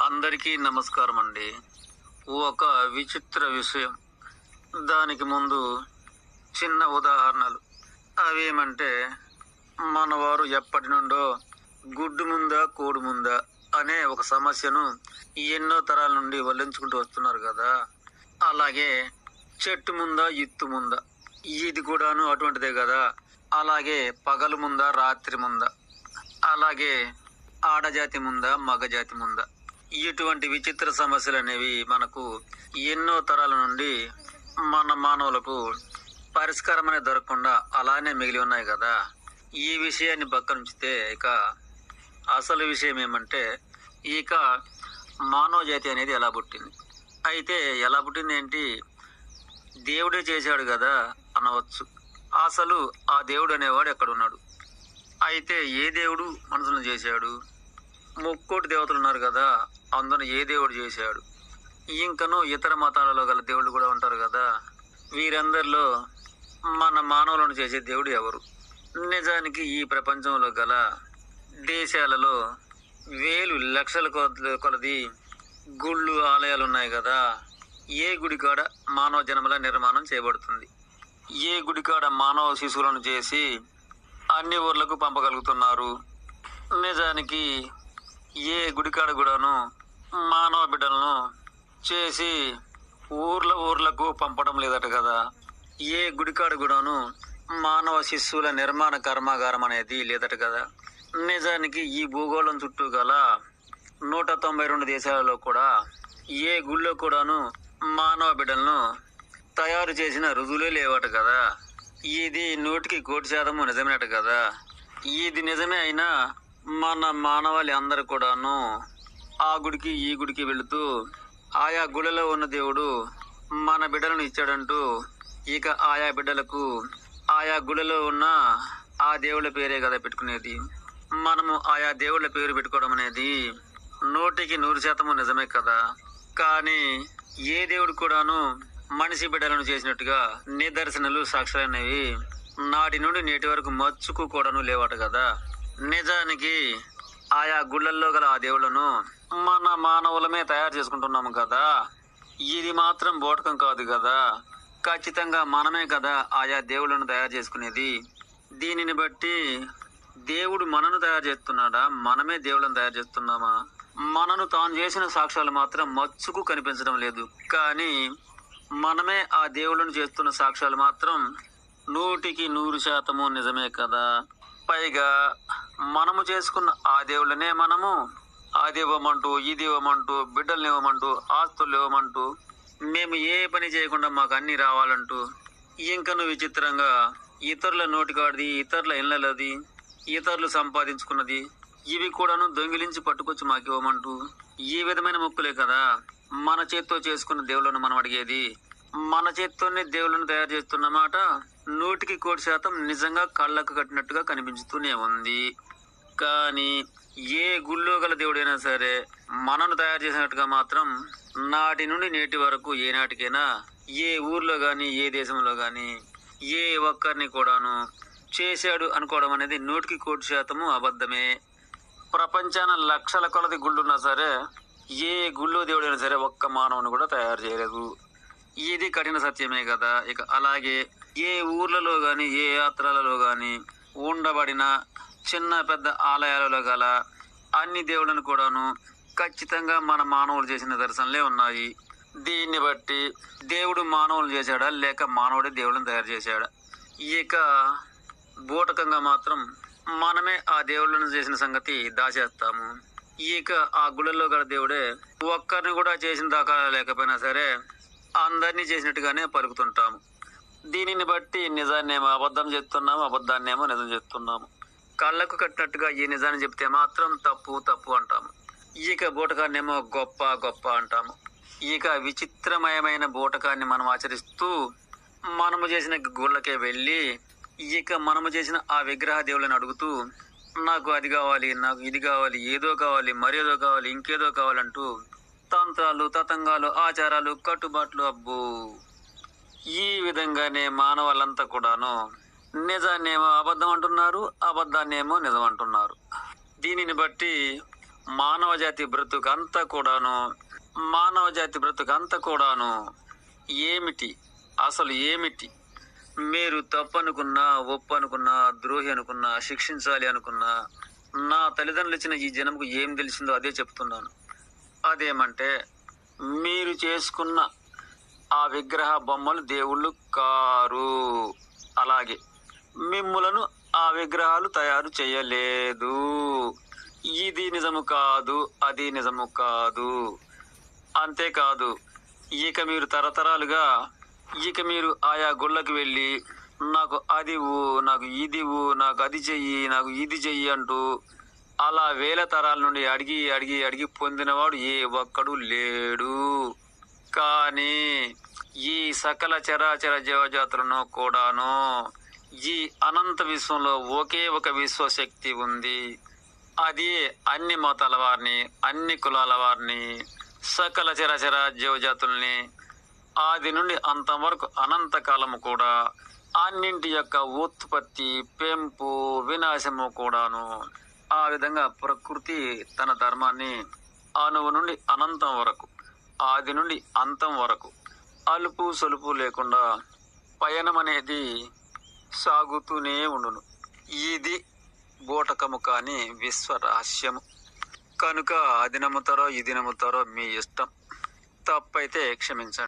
అందరికీ నమస్కారం అండి. ఒక విచిత్ర విషయం. దానికి ముందు చిన్న ఉదాహరణలు. అవేమంటే, మనవారు ఎప్పటి నుండో గుడ్డు ముందా కోడి ముందా అనే ఒక సమస్యను ఎన్నో తరాల నుండి వల్లించుకుంటూ వస్తున్నారు కదా. అలాగే చెట్టు ముందా ఇత్తు ముందా, ఇది కూడాను అటువంటిదే కదా. అలాగే పగలు ముందా రాత్రి ముందా, అలాగే ఆడజాతి ముందా మగజాతి ముందా, ఇటువంటి విచిత్ర సమస్యలు అనేవి మనకు ఎన్నో తరాల నుండి మన మానవులకు పరిష్కారం అనేది దొరకకుండా అలానే మిగిలి ఉన్నాయి కదా. ఈ విషయాన్ని పక్కన ఉంచితే ఇక అసలు విషయం ఏమంటే, ఇక మానవ జాతి అనేది ఎలా పుట్టింది. అయితే ఎలా పుట్టింది ఏంటి, దేవుడే చేశాడు కదా అనవచ్చు. అసలు ఆ దేవుడు అనేవాడు ఎక్కడున్నాడు? అయితే ఏ దేవుడు మనుషులను చేశాడు? ముక్కోటి దేవతలు ఉన్నారు కదా, అందులో ఏ దేవుడు చేశాడు? ఇంకను ఇతర మతాలలో గల దేవుళ్ళు కూడా ఉంటారు కదా. వీరందరిలో మన మానవులను చేసే దేవుడు ఎవరు? నిజానికి ఈ ప్రపంచంలో గల దేశాలలో వేలు లక్షల కొలది గుళ్ళు ఆలయాలు ఉన్నాయి కదా. ఏ గుడికాడ మానవ జన్మల నిర్మాణం చేయబడుతుంది. ఏ గుడికాడ మానవ శిశువులను చేసి అన్ని ఊర్లకు పంపగలుగుతున్నారు. నిజానికి ఏ గుడికాడ కూడాను మానవ బిడ్డలను చేసి ఊర్లకు పంపడం లేదట కదా. ఏ గుడికాడ కూడాను మానవ శిశువుల నిర్మాణ కర్మాగారం అనేది లేదట కదా. నిజానికి ఈ భూగోళం చుట్టూ గల 192 దేశాలలో కూడా ఏ గుళ్ళో కూడాను మానవ బిడ్డలను తయారు చేసిన రుజువులే లేవట కదా. ఇది 100% నిజమేనట కదా. ఇది నిజమే అయినా మన మానవాళి అందరు కూడాను ఆ గుడికి ఈ గుడికి వెళుతూ ఆయా గుళ్ళలో ఉన్న దేవుడు మన బిడ్డలను ఇచ్చాడంటూ ఇక ఆయా బిడ్డలకు ఆయా గుళ్ళలో ఉన్న ఆ దేవుళ్ళ పేరే కదా పెట్టుకునేది. మనము ఆయా దేవుళ్ళ పేరు పెట్టుకోవడం అనేది 100% నిజమే కదా. కానీ ఏ దేవుడు కూడాను మనిషి బిడ్డలను చేసినట్టుగా నిదర్శనలు సాక్ష్యాలనేవి నాటి నుండి నేటి వరకు మచ్చుకు కూడాను లేవట కదా. నిజానికి ఆయా గుళ్ళల్లో గల ఆ దేవుళ్ళను మన మానవులమే తయారు చేసుకుంటున్నాము కదా. ఇది మాత్రం బోటకం కాదు కదా. ఖచ్చితంగా మనమే కదా ఆయా దేవుళ్ళను తయారు చేసుకునేది. దీనిని బట్టి దేవుడు మనను తయారు చేస్తున్నాడా, మనమే దేవుళ్ళను తయారు చేస్తున్నామా? మనను తాను చేసిన సాక్ష్యాలు మాత్రం మచ్చుకు కనిపించడం లేదు. కానీ మనమే ఆ దేవుళ్ళను చేస్తున్న సాక్ష్యాలు మాత్రం 100% నిజమే కదా. పైగా మనము చేసుకున్న ఆ దేవుళ్ళనే మనము అది ఇవ్వమంటూ ఇది ఇవ్వమంటూ బిడ్డల్ని ఇవ్వమంటూ ఆస్తులు ఇవ్వమంటూ మేము ఏ పని చేయకుండా మాకు అన్ని రావాలంటూ ఇంకను విచిత్రంగా ఇతరుల నోటికాడిది, ఇతరుల ఇళ్ళది, ఇతరులు సంపాదించుకున్నది ఇవి కూడాను దొంగిలించి పట్టుకొచ్చి మాకు ఇవ్వమంటూ ఈ విధమైన మొక్కులే కదా మన చేత్తో చేసుకున్న దేవుళ్ళను మనం అడిగేది. మన చేత్తోనే దేవుళ్ళను తయారు చేస్తున్నమాట 100% నిజంగా కళ్ళకు కట్టినట్టుగా కనిపించుతూనే ఉంది. కానీ ఏ గుళ్ళో గల దేవుడైనా సరే మనను తయారు చేసినట్టుగా మాత్రం నాటి నుండి నేటి వరకు ఏనాటికైనా ఏ ఊర్లో గాని ఏ దేశంలో గాని ఏ ఒక్కరిని కూడాను చేశాడు అనుకోవడం అనేది 100% అబద్ధమే. ప్రపంచాన లక్షల కొలది గుళ్ళున్నా సరే ఏ గుళ్ళో దేవుడైనా సరే ఒక్క మానవుని కూడా తయారు చేయలేదు. ఇది కఠిన సత్యమే కదా. ఇక అలాగే ఏ ఊర్లలో గాని ఏ యాత్రలలో గాని ఉండబడిన చిన్న పెద్ద ఆలయాలలో గల అన్ని దేవుళ్ళను కూడాను ఖచ్చితంగా మన మానవులు చేసిన దర్శనలే ఉన్నాయి. దీన్ని బట్టి దేవుడు మానవులు చేశాడా లేక మానవుడే దేవుళ్ళని తయారు చేశాడా? ఇక బూటకంగా మాత్రం మనమే ఆ దేవుళ్ళను చేసిన సంగతి దాచేస్తాము. ఇక ఆ గుళ్ళల్లో గల దేవుడే ఒక్కరిని కూడా చేసిన దాకా లేకపోయినా సరే అందరినీ చేసినట్టుగానే పలుకుతుంటాము. దీనిని బట్టి నిజాన్నేమో అబద్ధం చెప్తున్నాము, అబద్ధాన్నేమో నిజం చెప్తున్నాము. కళ్ళకు కట్టినట్టుగా ఈ నిజాన్ని చెప్తే మాత్రం తప్పు అంటాము. ఇక బూటకాన్నేమో గొప్ప అంటాము. ఇక విచిత్రమయమైన బూటకాన్ని మనం ఆచరిస్తూ మనము చేసిన గుళ్ళకే వెళ్ళి ఇక మనము చేసిన ఆ విగ్రహ దేవుళ్ళని అడుగుతూ నాకు అది కావాలి, నాకు ఇది కావాలి, ఏదో కావాలి, మరేదో కావాలి, ఇంకేదో కావాలంటూ తంత్రాలు, తతంగాలు, ఆచారాలు, కట్టుబాట్లు, అబ్బో ఈ విధంగానే మానవాళ్ళంతా కూడాను నిజాన్నేమో అబద్ధం అంటున్నారు, అబద్ధాన్నేమో నిజం అంటున్నారు. దీనిని బట్టి మానవ జాతి బ్రతుకంతా కూడాను ఏమిటి, అసలు ఏమిటి? మీరు తప్పనుకున్నా, ఒప్పనుకున్నా, ద్రోహి అనుకున్నా, శిక్షించాలి అనుకున్నా, నా తల్లిదండ్రులు ఇచ్చిన ఈ జన్మకు ఏం తెలిసిందో అదే చెప్తున్నాను. అదేమంటే, మీరు చేసుకున్న ఆ విగ్రహ బొమ్మలు దేవుళ్ళు కారు. అలాగే మిమ్ములను ఆ విగ్రహాలు తయారు చేయలేదు. ఇది నిజము కాదు, అది నిజము కాదు. అంతేకాదు, ఇక మీరు తరతరాలుగా మీరు ఆయా గుళ్ళకి వెళ్ళి నాకు అది ఇవ్వు, నాకు ఇది ఇవ్వు, నాకు అది చెయ్యి, నాకు ఇది చెయ్యి అంటూ అలా వేల తరాల నుండి అడిగి పొందినవాడు ఏ ఒక్కడు లేడు. కానీ ఈ సకల చరాచర జీవజాతులను కూడాను ఈ అనంత విశ్వంలో ఒకే ఒక విశ్వశక్తి ఉంది. అది అన్ని మతాల వారిని, అన్ని కులాల వారిని, సకల చరాచర జీవజాతుల్ని ఆది నుండి అంతం వరకు అనంతకాలము కూడా అన్నింటి యొక్క ఉత్పత్తి, పెంపు, వినాశము కూడాను. ఆ విధంగా ప్రకృతి తన ధర్మాన్ని అణువు నుండి అనంతం వరకు, ఆది నుండి అంతం వరకు అలుపు సొలుపు లేకుండా పయనం అనేది సాగుతూనే ఉండును. ఇది బోటకము కాని విశ్వ రహస్యము. కనుక అది నమ్ముతారో ఇది నమ్ముతారో మీ ఇష్టం. తప్పైతే క్షమించండి.